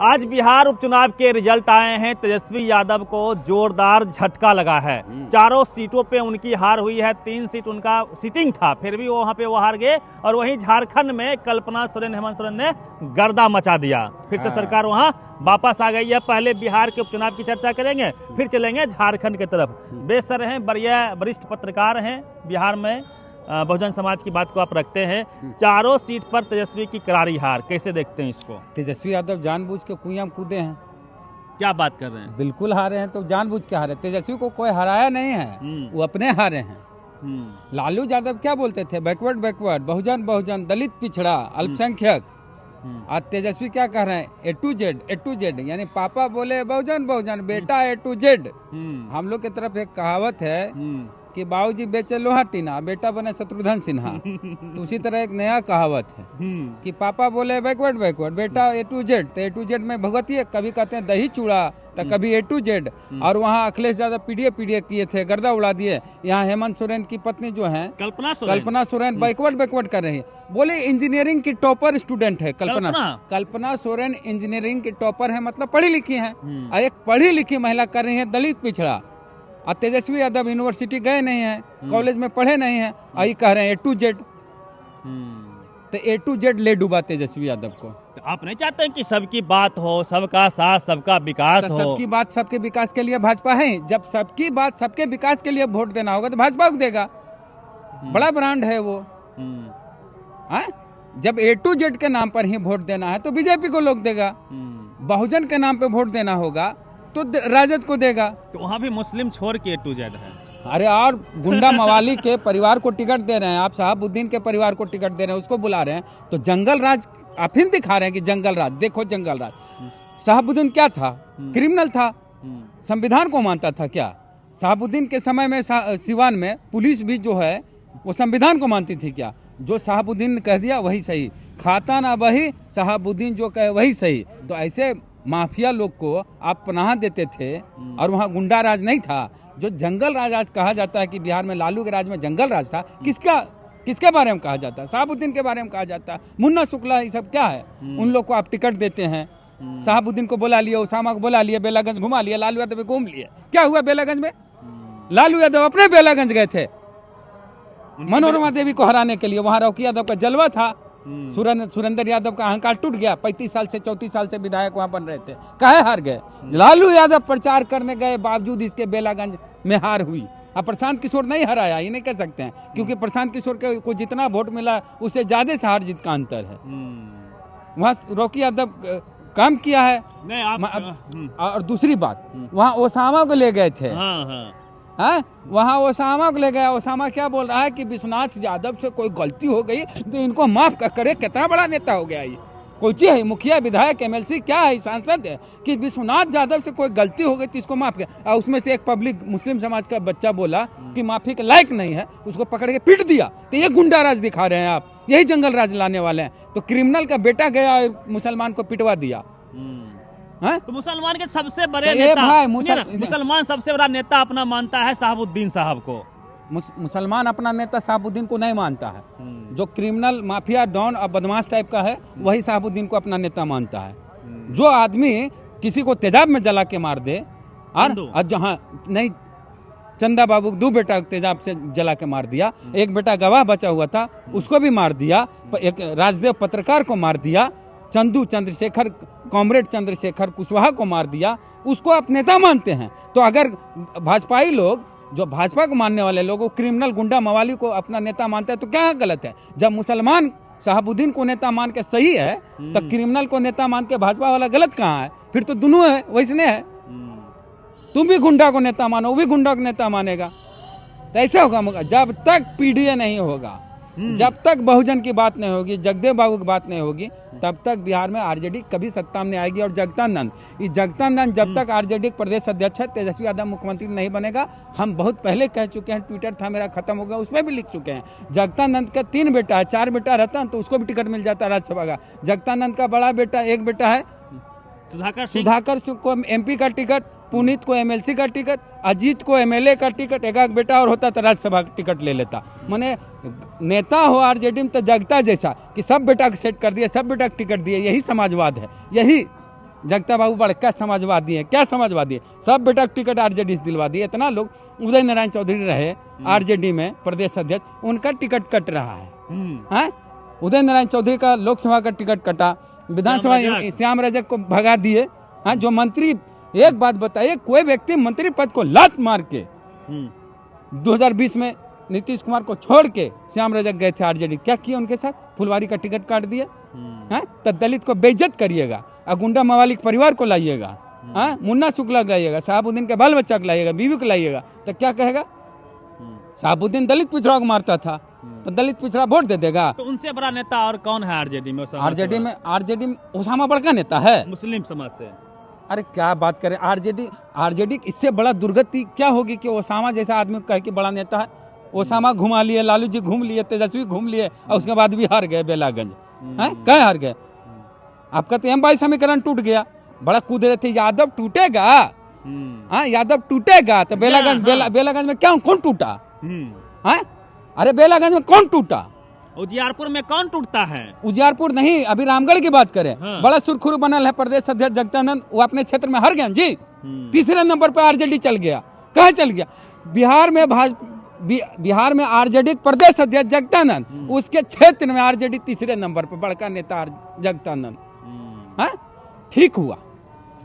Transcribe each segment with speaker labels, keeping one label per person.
Speaker 1: आज बिहार उपचुनाव के रिजल्ट आए हैं। तेजस्वी यादव को जोरदार झटका लगा है। चारों सीटों पे उनकी हार हुई है। 3 सीट उनका सिटिंग था, फिर भी वहां पे वो हार गए। और वहीं झारखंड में कल्पना सोरेन, हेमंत सोरेन ने गर्दा मचा दिया। फिर से सरकार वहां वापस आ गई है। पहले बिहार के उपचुनाव की चर्चा करेंगे, फिर चलेंगे झारखंड की तरफ। बेसर हैं, बढ़िया वरिष्ठ पत्रकार हैं बिहार में, बहुजन समाज की बात को आप रखते हैं। चारों सीट पर तेजस्वी की करारी हार, कैसे देखते हैं इसको?
Speaker 2: तेजस्वी यादव जानबूझ के कुएं कूदे हैं।
Speaker 1: क्या बात कर रहे हैं?
Speaker 2: बिल्कुल हारे हैं, तो जानबूझ के हारे। तेजस्वी को कोई हराया नहीं है, वो अपने हारे हैं। लालू यादव क्या बोलते थे? बैकवर्ड, बहुजन, दलित पिछड़ा, अल्पसंख्यक। आज तेजस्वी क्या कह रहे हैं? ए टू जेड, यानी पापा बोले बहुजन, बेटा ए टू जेड। हम लोग की तरफ एक कहावत है कि बाबूजी बेचे लोहा टीना, बेटा बने शत्रुघ्न सिन्हा। तो उसी तरह एक नया कहावत है कि पापा बोले बैकवर्ड, बेटा ए टू जेड। तो ए टू जेड में भगवती है, कभी कहते हैं दही चूड़ा, तो कभी ए टू जेड। और वहाँ अखिलेश यादव पीडीए किए थे, गर्दा उड़ा दिए। यहाँ हेमंत सोरेन की पत्नी जो है कल्पना सोरेन बैकवर्ड कर रही है। बोले इंजीनियरिंग की टॉपर स्टूडेंट है कल्पना सोरेन इंजीनियरिंग की टॉपर है, मतलब पढ़ी लिखी है। और एक पढ़ी लिखी महिला कर रही है दलित पिछड़ा। और तेजस्वी यादव यूनिवर्सिटी गए नहीं हैं, कॉलेज में पढ़े नहीं हैं, आई कह रहे हैं ए टू जेड। तो ए टू जेड ले डूबा तेजस्वी यादव को।
Speaker 1: तो आप नहीं चाहते कि सबकी बात हो, सबका साथ, सबका विकास हो?
Speaker 2: सबकी बात सबके विकास के लिए भाजपा है। जब सबकी बात सबके विकास के लिए वोट देना होगा तो भाजपा को देगा। बड़ा ब्रांड है वो। जब ए टू जेड के नाम पर ही वोट देना है तो बीजेपी को लोग देगा। बहुजन के नाम पे वोट देना होगा तो राजद को देगा।
Speaker 1: तो वहाँ भी मुस्लिम छोड़ के ए टू जेड है।
Speaker 2: अरे और गुंडा मवाली के परिवार को टिकट दे रहे हैं आप, शहाबुद्दीन के परिवार को टिकट दे रहे हैं, उसको बुला रहे हैं। तो जंगल राज आप ही दिखा रहे हैं कि जंगल राज, देखो जंगल राज। शहाबुद्दीन क्या था? क्रिमिनल था, संविधान को मानता था क्या? शहाबुद्दीन के समय में सिवान में पुलिस भी जो है वो संविधान को मानती थी क्या? जो शहाबुद्दीन ने कह दिया वही सही, खाता ना वही, शहाबुद्दीन जो कहे वही सही। तो ऐसे माफिया लोग को आप पनाह देते थे। और वहाँ गुंडा राज नहीं था। जो जंगल राज आज कहा जाता है कि बिहार में लालू के राज में जंगल राज था, किसके बारे में कहा जाता है? शहाबुद्दीन के बारे में कहा जाता है। मुन्ना शुक्ला, ये सब क्या है? उन लोग को आप टिकट देते हैं। शहाबुद्दीन को बुला लिया, उसामा को बुला लिया, बेलागंज घुमा लिया, लालू यादव पे घूम लिया। क्या हुआ बेलागंज में? लालू यादव अपने बेलागंज गए थे मनोरमा देवी को हराने के लिए। वहाँ रॉकी यादव का जलवा था। सुरेंद्र यादव का अहंकार टूट गया। 34 साल से 34 साल से विधायक वहां बन रहे थे, काहे हार गए? लालू यादव प्रचार करने गए, बावजूद इसके बेलागंज में हार हुई। अब प्रशांत किशोर नहीं हराया, ये नहीं कह सकते हैं, क्योंकि प्रशांत किशोर को जितना वोट मिला उससे ज्यादा से हार जीत का अंतर है। वहाँ रॉकी यादव काम किया है। और दूसरी बात, वहाँ ओसामा को ले गए थे। वहाँ ओसामा को ले गया। ओसामा क्या बोल रहा है कि विश्वनाथ यादव से कोई गलती हो गई तो इनको माफ करे। कितना बड़ा नेता हो गया ये! कोई चीज है, मुखिया, विधायक, एमएलसी क्या है, सांसद है कि विश्वनाथ यादव से कोई गलती हो गई तो इसको माफ किया। और उसमें से एक पब्लिक मुस्लिम समाज का बच्चा बोला कि माफी के लायक नहीं है, उसको पकड़ के पीट दिया। तो ये गुंडा राज दिखा रहे हैं आप, यही जंगल राज लाने वाले हैं। तो क्रिमिनल का बेटा गया और मुसलमान को पिटवा दिया।
Speaker 1: तो मुसलमान के सबसे बड़े नेता, मुसलमान सबसे बड़ा नेता अपना मानता है शहाबुद्दीन साहब को।
Speaker 2: मुसलमान अपना नेता शहाबुद्दीन को नहीं मानता है। जो क्रिमिनल, माफिया, डॉन और बदमाश टाइप का है वही शहाबुद्दीन को अपना नेता मानता है। जो आदमी किसी को तेजाब में जला के मार दे, और जहाँ नहीं, चंदा बाबू 2 बेटा तेजाब से जला के मार दिया, एक बेटा गवाह बचा हुआ था उसको भी मार दिया, एक राजदेव पत्रकार को मार दिया, चंद्रशेखर, कॉमरेड चंद्रशेखर कुशवाहा को मार दिया, उसको आप नेता मानते हैं। तो अगर भाजपाई लोग, जो भाजपा को मानने वाले लोग, क्रिमिनल गुंडा मवाली को अपना नेता मानते हैं तो क्या गलत है? जब मुसलमान शहाबुद्दीन को नेता मान के सही है तो क्रिमिनल को नेता मान के भाजपा वाला गलत कहाँ है? फिर तो दोनों है, वैसने है। तुम भी गुंडा को नेता मानो, वो भी गुंडा को नेता मानेगा, तो ऐसा होगा। जब तक पीडीए नहीं होगा, जब तक बहुजन की बात नहीं होगी, जगदेव बाबू की बात नहीं होगी, तब तक बिहार में आरजेडी कभी सत्ता में नहीं आएगी। और जगदानंद जब तक आरजेडी प्रदेश अध्यक्ष है, तेजस्वी यादव मुख्यमंत्री नहीं बनेगा। हम बहुत पहले कह चुके हैं, ट्विटर था मेरा खत्म हो गया, उसमें भी लिख चुके हैं। जगदानंद का 3 बेटा है, 4 बेटा रहता तो उसको भी टिकट मिल जाता राज्यसभा का। जगदानंद का बड़ा बेटा, एक बेटा है सुधाकर को एमपी का टिकट, पुनीत को एमएलसी का टिकट, अजीत को एमएलए का टिकट, एक बेटा और होता तो राज्यसभा का टिकट ले लेता। माने नेता हो आरजेडी में तो जगता जैसा कि सब बेटा को सेट कर दिया, सब बेटा को टिकट दिए, यही समाजवाद है, यही जगता बाबू बड़का समाजवादी है, क्या समाजवादी है, सब बेटा टिकट आरजेडी से दिलवा दिए। इतना लोग, उदय नारायण चौधरी रहे आरजेडी में प्रदेश अध्यक्ष, उनका टिकट कट रहा है। हाँ, उदय नारायण चौधरी का लोकसभा का टिकट कटा, विधानसभा श्याम रजक को भगा दिए। हाँ, जो मंत्री, एक बात बताइए, कोई व्यक्ति मंत्री पद को लात मार के 2020 में नीतीश कुमार को छोड़ के श्याम रजक गए थे आरजेडी, क्या किया उनके साथ? फुलवारी का टिकट काट दिया। हाँ, तो दलित को बेइज्जत करिएगा, और गुंडा मवाली के परिवार को लाइएगा, हाँ, मुन्ना शुक्ला लाइएगा, शहाबुद्दीन के बाल बच्चा को लाइएगा, बीवी को लाइएगा, तो क्या कहेगा? शहाबुद्दीन दलित पिछड़ा को मारता था, तो दलित पिछड़ा वोट दे देगा।
Speaker 1: तो उनसे बड़ा नेता और कौन है आरजेडी में?
Speaker 2: आरजेडी में ओसामा बड़का नेता है
Speaker 1: मुस्लिम समाज से।
Speaker 2: अरे क्या बात करें, आरजेडी इससे बड़ा दुर्गति क्या होगी कि ओसामा जैसा आदमी कह के बड़ा नेता है। ओसामा घुमा लिए, लालू जी घूम लिए, तेजस्वी घूम लिए, और उसके बाद भी हार गए बेलागंज। क्या हार गए? आपका तो M22 समीकरण टूट गया, बड़ा कूद रहे थे, यादव टूटेगा। हाँ, यादव टूटेगा तो बेलागंज में क्या, कौन टूटा? हाँ, अरे बेलागंज में कौन टूटा?
Speaker 1: उजियारपुर में कौन टूटता है?
Speaker 2: उजियारपुर नहीं, अभी रामगढ़ की बात करें। हाँ। बड़ा सुरखुरु बनल है प्रदेश अध्यक्ष जगदानंद, वो अपने क्षेत्र में हार गए जी। तीसरे नंबर पर आरजेडी चल गया। कहाँ चल गया? बिहार में आरजेडी प्रदेश अध्यक्ष जगदानंद, उसके क्षेत्र में आरजेडी तीसरे नंबर पर, बड़का नेता जगदानंद। हाँ, ठीक हुआ,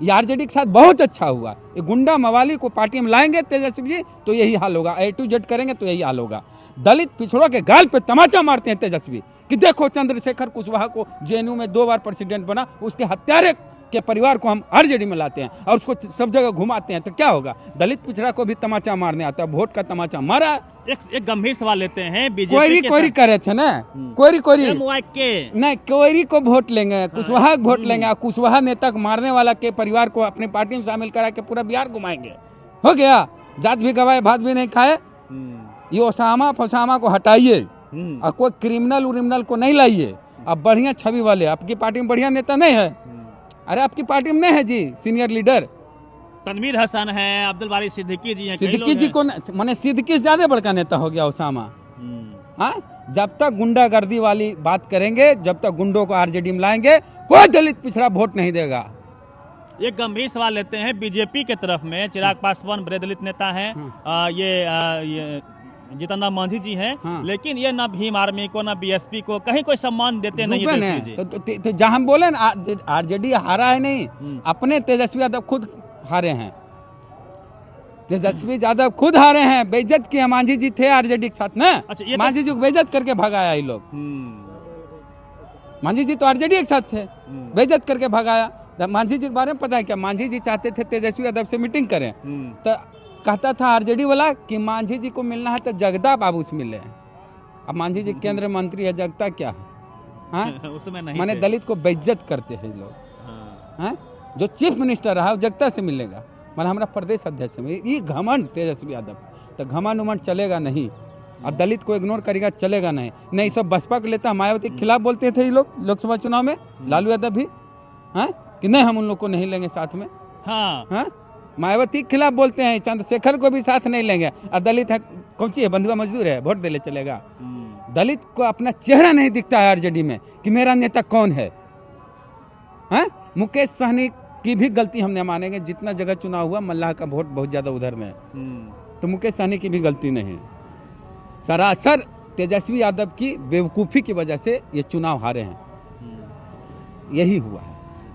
Speaker 2: ये आरजेडी के साथ बहुत अच्छा हुआ। ये गुंडा मवाली को पार्टी में लाएंगे तेजस्वी जी तो यही हाल होगा, A to Z करेंगे तो यही हाल होगा। दलित पिछड़ों के गाल पे तमाचा मारते हैं तेजस्वी कि देखो चंद्रशेखर कुशवाहा को जेएनयू में 2 बार प्रेसिडेंट बना, उसके हत्यारे के परिवार को हम आरजेडी में लाते हैं और उसको सब जगह घुमाते हैं, तो क्या होगा? दलित पिछड़ा को भी तमाचा मारने आता है, वोट का तमाचा मारा।
Speaker 1: एक गंभीर सवाल लेते हैं, बीजेपी
Speaker 2: कोयरी करे थे ना, कोयरी नहीं, कोयरी को वोट लेंगे, कुशवाहा को वोट लेंगे, कुशवाहा नेता को मारने वाला के परिवार को अपनी पार्टी में शामिल करा के पूरा बिहार घुमाएंगे। हो गया, जात भी गवाए, भात भी नहीं खाए। ये ओसामा फसामा को हटाइए और कोई क्रिमिनल को नहीं लाइए। अब बढ़िया छवि वाले, आपकी पार्टी में बढ़िया नेता नहीं है? अरे आपकी पार्टी में नहीं है जी सीनियर लीडर?
Speaker 1: तनवीर हसन है, अब्दुल बारी सिद्दीकी जी हैं,
Speaker 2: सिद्दीकी जी को माने सिद्दीकी से ज्यादा बड़का नेता हो गया ओसामा। हाँ, जब तक गुंडागर्दी वाली बात करेंगे, जब तक गुंडों को आरजेडी में लाएंगे, कोई दलित पिछड़ा वोट नहीं देगा।
Speaker 1: एक गंभीर सवाल लेते हैं बीजेपी के तरफ में, चिराग पासवान बड़े दलित नेता हैं, ये जीतन राम मांझी जी हैं। हाँ। लेकिन ये ना भीम आर्मी को ना बीएसपी को कहीं कोई सम्मान देते नहीं है।
Speaker 2: तो जहाँ हम बोले ना आरजेडी हारा है नहीं, अपने तेजस्वी यादव खुद हारे हैं। तेजस्वी यादव खुद हारे हैं, बेइज्जत किया। मांझी जी थे आरजेडी के साथ ना। अच्छा, मांझी जी को बेइज्जत करके भगाया ये लोग। मांझी जी तो आरजेडी के साथ थे, बेइज्जत करके भगाया। मांझी जी के बारे में पता है क्या? मांझी जी चाहते थे तेजस्वी यादव से मीटिंग करें, तो कहता था आरजेडी वाला कि मांझी जी को मिलना है तो जगदा बाबू से मिले। अब मांझी जी केंद्रीय मंत्री है, जगता क्या है? हाँ, उसमें नहीं, माने दलित को बेइज्जत करते हैं लोग। हाँ, जो चीफ मिनिस्टर रहा जगता से मिलेगा, माने हमारा प्रदेश अध्यक्ष में ये घमंड तेजस्वी यादव, तो घमंड उमंड चलेगा नहीं। और दलित को इग्नोर करेगा चलेगा नहीं। सब बसपा को लेता, मायावती के खिलाफ बोलते थे ये लोग लोकसभा चुनाव में, लालू यादव भी। हाँ, कि नहीं हम उन लोग को नहीं लेंगे साथ में। हाँ, मायावती के खिलाफ बोलते हैं, चंद्रशेखर को भी साथ नहीं लेंगे। और दलित है, कौन सी है, बंधुआ मजदूर है, वोट देले चलेगा। दलित को अपना चेहरा नहीं दिखता है आरजेडी में कि मेरा नेता कौन है। हाँ, मुकेश सहनी की भी गलती हम नहीं मानेंगे, जितना जगह चुनाव हुआ मल्लाह का वोट बहुत ज्यादा उधर में है, तो मुकेश सहनी की भी गलती नहीं है। सरासर तेजस्वी यादव की बेवकूफ़ी की वजह से ये चुनाव हारे हैं, यही हुआ है।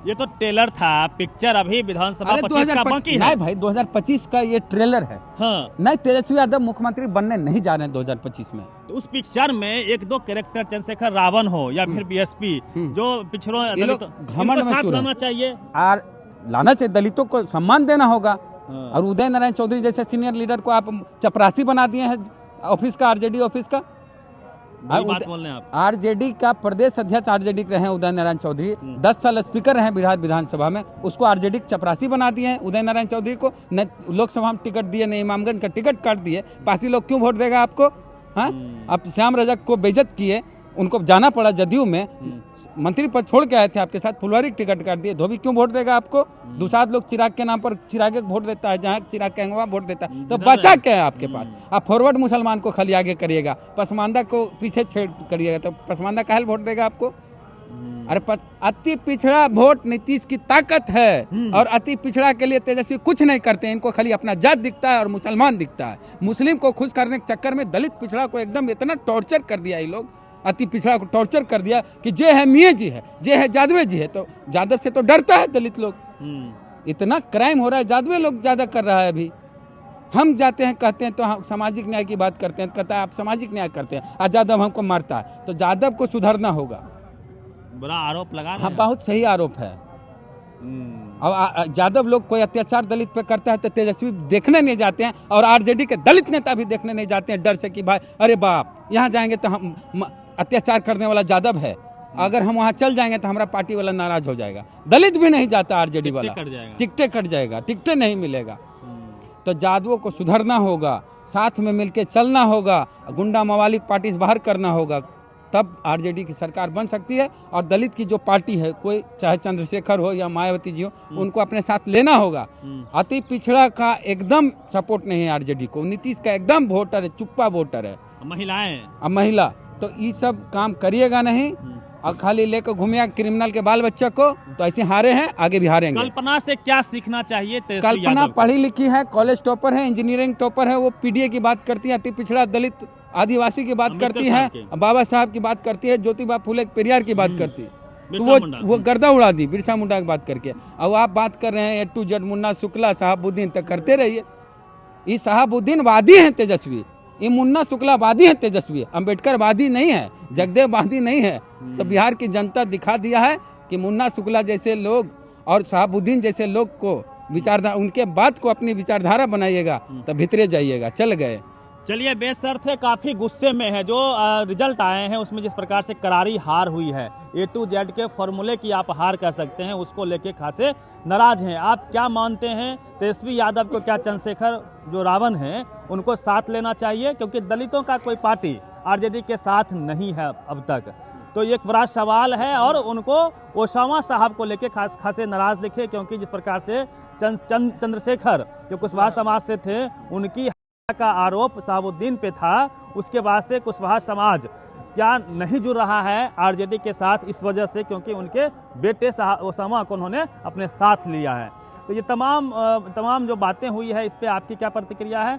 Speaker 1: ये तो ट्रेलर था, पिक्चर अभी विधानसभा 25 का बाकी है।
Speaker 2: नहीं भाई, 2025 का ये ट्रेलर है। हाँ। नहीं, तेजस्वी यादव मुख्यमंत्री बनने नहीं जा रहे हैं 2025 में।
Speaker 1: तो उस पिक्चर में 1-2 कैरेक्टर चंद्रशेखर रावण हो या फिर बीएसपी जो पिछड़ों
Speaker 2: घमंड में
Speaker 1: साथ लाना चाहिए,
Speaker 2: और लाना चाहिए, दलितों को सम्मान देना होगा। और उदय नारायण चौधरी जैसे सीनियर लीडर को आप चपरासी बना दिए हैं ऑफिस का, आरजेडी ऑफिस का। आरजेडी का प्रदेश अध्यक्ष आरजेडी के रहे उदय नारायण चौधरी, 10 साल स्पीकर रहे बिहार विधानसभा में, उसको आरजेडी चपरासी बना दिए हैं। उदय नारायण चौधरी को न लोकसभा में टिकट दिए, न इमामगंज का टिकट काट दिए। पासी लोग क्यों वोट देगा आपको? हाँ, आप श्याम रजक को बेइज्जत किए, उनको जाना पड़ा जदयू में, मंत्री पद छोड़ के आए थे आपके साथ, फुलवारी टिकट काट दिए। धोबी क्यों वोट देगा आपको? दूसरा लोग चिराग के नाम पर चिराग वोट देता है, जहाँ चिराग के वहाँ वोट देता है, तो बचा क्या है आपके पास? आप फॉरवर्ड मुसलमान को खाली आगे करिएगा, पसमानदा को पीछे छेड़ करिएगा, तो पसमानदा काहे वोट देगा आपको? अरे अति पिछड़ा वोट नीतीश की ताकत है, और अति पिछड़ा के लिए तेजस्वी कुछ नहीं करते हैं। इनको खाली अपना जात दिखता है और मुसलमान दिखता है। मुस्लिम को खुश करने के चक्कर में दलित पिछड़ा को एकदम इतना टॉर्चर कर दिया ये लोग, अति पिछड़ा को टॉर्चर कर दिया कि जे है मियाँ जी है, जे है जादवे जी है। तो जादव से तो डरता है दलित लोग। इतना क्राइम हो रहा है, जादवे लोग ज्यादा कर रहा है। अभी हम जाते हैं कहते हैं तो हम सामाजिक न्याय की बात करते हैं, कहता है आप सामाजिक न्याय करते हैं, और जादव हमको मारता है। तो जादव को सुधरना होगा।
Speaker 1: बड़ा आरोप लगा रहे
Speaker 2: हाँ,
Speaker 1: हैं।
Speaker 2: बहुत सही आरोप है। और जादव लोग कोई अत्याचार दलित पे करता है तो तेजस्वी देखने नहीं जाते हैं, और आरजेडी के दलित नेता भी देखने नहीं जाते हैं, डर से कि भाई अरे बाप यहाँ जाएंगे तो हम अत्याचार करने वाला जादव है, अगर हम वहाँ चल जाएंगे तो हमारा पार्टी वाला नाराज हो जाएगा। दलित भी नहीं जाता आरजेडी वाला, टिकटें कट जाएगा, टिकटें नहीं मिलेगा। तो जादवों को सुधरना होगा, साथ में मिलके चलना होगा, गुंडा मवाली पार्टी से बाहर करना होगा, तब आरजेडी की सरकार बन सकती है। और दलित की जो पार्टी है, कोई चाहे चंद्रशेखर हो या मायावती जी हो, उनको अपने साथ लेना होगा। अति पिछड़ा का एकदम सपोर्ट नहीं है आरजेडी को, नीतीश का एकदम वोटर है, चुप्पा वोटर है।
Speaker 1: महिलाएं,
Speaker 2: अब महिला तो ये सब काम करिएगा नहीं, और खाली लेकर घूमिया क्रिमिनल के बाल बच्चे को, तो ऐसे हारे हैं, आगे भी हारेंगे।
Speaker 1: कल्पना से क्या सीखना चाहिए?
Speaker 2: कल्पना पढ़ी लिखी है, कॉलेज टॉपर है, इंजीनियरिंग टॉपर है, वो पीडीए की बात करती है, अति पिछड़ा दलित आदिवासी की बात करती है, बाबा साहब की बात करती है, ज्योतिबा फुले पेरियार की बात करती है। तो वो गर्दा उड़ा दी बिरसा मुंडा की बात करके। अब आप बात कर रहे हैं A to Z Munna Shukla Shahabuddin, तक करते रहिए। ये शहाबुद्दीन वादी है तेजस्वी, ये मुन्ना शुक्ला वादी है तेजस्वी, अम्बेडकर वादी नहीं है, जगदेव वादी नहीं है। तो बिहार की जनता दिखा दिया है कि मुन्ना शुक्ला जैसे लोग और शहाबुद्दीन जैसे लोग को विचारधारा, उनके बात को अपनी विचारधारा बनाइएगा तो भीतरे जाइएगा। चल गए।
Speaker 1: चलिए, बेशर्त है काफी गुस्से में है। जो रिजल्ट आए हैं उसमें जिस प्रकार से करारी हार हुई है, A to Z के फॉर्मूले की आप हार कह सकते हैं, उसको लेके खासे नाराज हैं। आप क्या मानते हैं, तेजस्वी यादव को क्या चंद्रशेखर जो रावण हैं उनको साथ लेना चाहिए? क्योंकि दलितों का कोई पार्टी आरजेडी के साथ नहीं है अब तक, तो ये एक बड़ा सवाल है। और उनको ओसामा साहब को लेके खासे नाराज दिखे, क्योंकि जिस प्रकार से चंद्रशेखर जो कुशवाहा समाज से थे, उनकी का आरोप शहाबुद्दीन पे था, उसके बाद से कुशवाहा समाज क्या नहीं जुड़ रहा है आरजेडी के साथ इस वजह से, क्योंकि उनके बेटे ओसामा को उन्होंने अपने साथ लिया है। तो ये तमाम जो बातें हुई है, इस पे आपकी क्या प्रतिक्रिया है?